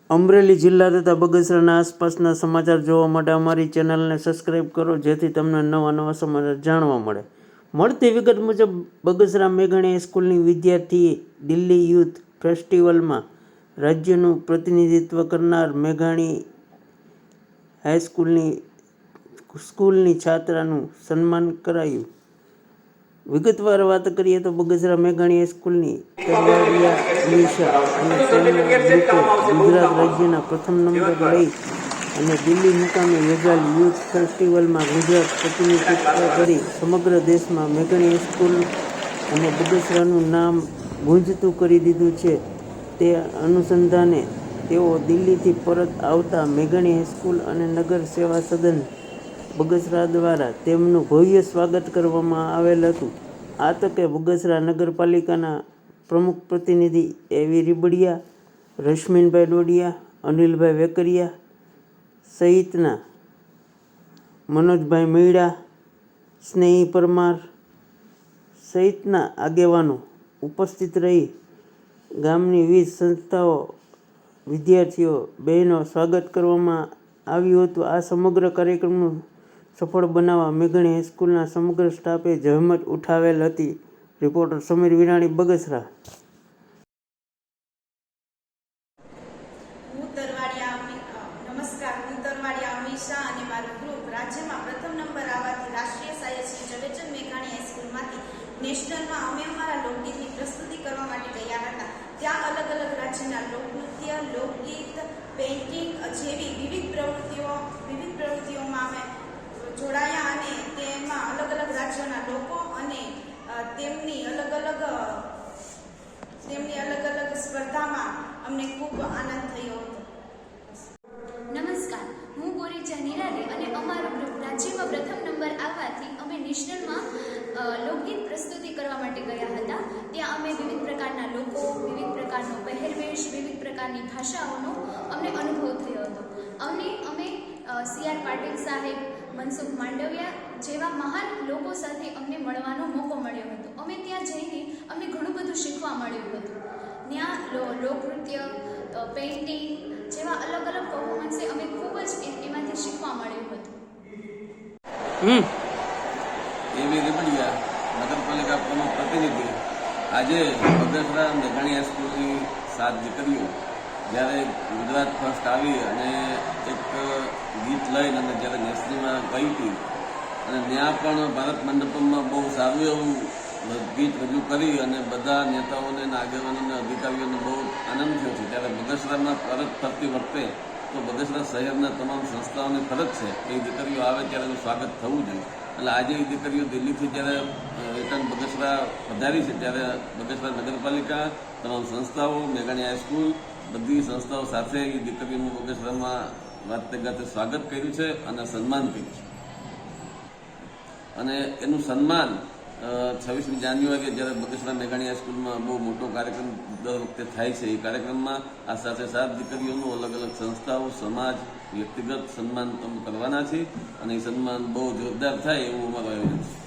અમરેલી જિલ્લા તથા બગસરાના આસપાસના સમાચાર જોવા માટે અમારી ચેનલને સબસ્ક્રાઈબ કરો, જેથી તમને નવા સમાચાર જાણવા મળે. મળતી વિગત મુજબ બગસરા મેઘાણી સ્કૂલની વિદ્યાર્થીએ દિલ્હી યુથ ફેસ્ટિવલમાં રાજ્યનું પ્રતિનિધિત્વ કરનાર મેઘાણી હાઈસ્કૂલની સ્કૂલની છાત્રાનું સન્માન કરાયું. વિગતવાર વાત કરીએ તો બગસરા મેઘાણી સ્કૂલની તરવાડિયા અમીશા અને તેમના ગ્રુપે ગુજરાત રાજ્યના પ્રથમ નંબર લઈ અને દિલ્હી મુકામે યોજાયેલ યુથ ફેસ્ટિવલમાં ગુજરાત પ્રતિનિધિત્વ કરી સમગ્ર દેશમાં મેઘાણી સ્કૂલ અને બગસરાનું નામ ગુંજતું કરી દીધું છે. તે અનુસંધાને તેઓ દિલ્હીથી પરત આવતા મેઘાણી હાઈસ્કૂલ અને નગર સેવા સદન બગસરા દ્વારા તેમનું ભવ્ય સ્વાગત કરવામાં આવેલ હતું. આ તકે બગસરા નગરપાલિકાના પ્રમુખ પ્રતિનિધિ એવી રીબડિયા, રશ્મિનભાઈ ડોડિયા, અનિલભાઈ વેકરિયા સહિતના મનોજભાઈ મૈડા, સ્નેહી પરમાર સહિતના આગેવાનો ઉપસ્થિત રહી ગામની વિવિધ સંસ્થાઓ, વિદ્યાર્થીઓ, બહેનો સ્વાગત કરવામાં આવ્યું હતું. આ સમગ્ર કાર્યક્રમનું સફળ બનાવવા મેઘાણી હાઈસ્કૂલના સમગ્ર સ્ટાફે જહેમત ઉઠાવેલ હતી. રિપોર્ટર સમીર વિરાણી, બગસરા. નમસ્કાર, હું તરવાડિયા અમીશા અને મારું ગ્રુપ રાજ્યમાં પ્રથમ નંબર આવવાથી રાષ્ટ્રીય સહાયક શ્રી ઝવેરચંદ મેઘાણી હાઈસ્કૂલમાંથી નેશનલમાં અમે અમારા લોકગીતની પ્રસ્તુતિ કરવા માટે ગયા હતા. ત્યાં અલગ અલગ રાજ્યના લોકનૃત્ય, લોકગીત, પેઇન્ટિંગ જેવી વિવિધ પ્રવૃત્તિઓમાં અમે જોડાયા અને તેમાં અલગ અલગ રાજ્યોના લોકો અને તેમની અલગ અલગ સ્પર્ધામાં અમને ખૂબ આનંદ થયો હતો. નમસ્કાર, હું બોરીચા નિરાલી અને અમારો ગ્રુપ રાજ્યમાં પ્રથમ નંબર આવવાથી અમે નેશનલમાં લોકગીત પ્રસ્તુતિ કરવા માટે ગયા હતા. ત્યાં અમે વિવિધ પ્રકારના લોકો, વિવિધ પ્રકારનો પહેરવેશ, વિવિધ પ્રકારની ભાષાઓનો અમને અનુભવ થયો હતો. અમે સી.આર. પાટીલ સાહેબ, મનસુખ માંડવિયા જેવા મહાન લોકો સાથે અમને મળવાનો મોકો મળ્યો હતો. અમે ત્યાં જઈને અમને ઘણું બધું શીખવા મળ્યું હતું. ત્યાં લોકનૃત્ય, પેઇન્ટિંગ જેવા અલગ અલગ પરફોર્મન્સે અમે ખૂબ જ એમાંથી શીખવા મળ્યું હતું. એવી રીબડિયા, નગરપાલિકા પ્રમુખ પ્રતિનિધિ, આજે બગસરા મેઘાણી હાઈસ્કૂલની 7 દીકરીઓ જ્યારે ગુજરાત ફર્સ્ટ આવી અને એક ગીત લઈને અને જ્યારે નેશનલમાં ગઈ હતી અને ત્યાં પણ ભારત મંડપમાં બહુ સારું એવું ગીત રજૂ કરી અને બધા નેતાઓને, આગેવાનોને, અધિકારીઓને બહુ આનંદ થયો છે. ત્યારે બગસરામાં પરત ફરતી વખતે તો બગસરા શહેરના તમામ સંસ્થાઓની ફરજ છે કે એ દીકરીઓ આવે ત્યારે એનું સ્વાગત થવું જોઈએ. એટલે આજે એ દીકરીઓ દિલ્હીથી જ્યારે રિટર્ન બગસરા પધારી છે ત્યારે બગસરા નગરપાલિકા, તમામ સંસ્થાઓ, મેઘાણી હાઈસ્કૂલ, બધી સંસ્થાઓ સાથે એ દીકરીઓનું બગસરામાં વાતે ગાતે સ્વાગત કર્યું છે અને સન્માન કર્યું છે. અને એનું સન્માન 26મી જાન્યુઆરીએ જ્યારે બગસરા મેઘાણી હાઈસ્કૂલમાં બહુ મોટો કાર્યક્રમ દર વખતે થાય છે. એ કાર્યક્રમમાં આ સાથે 7 દીકરીઓનું અલગ અલગ સંસ્થાઓ, સમાજ, વ્યક્તિગત સન્માન કરવાના છે અને એ સન્માન બહુ જોરદાર થાય એવું અમારું આયોજન છે.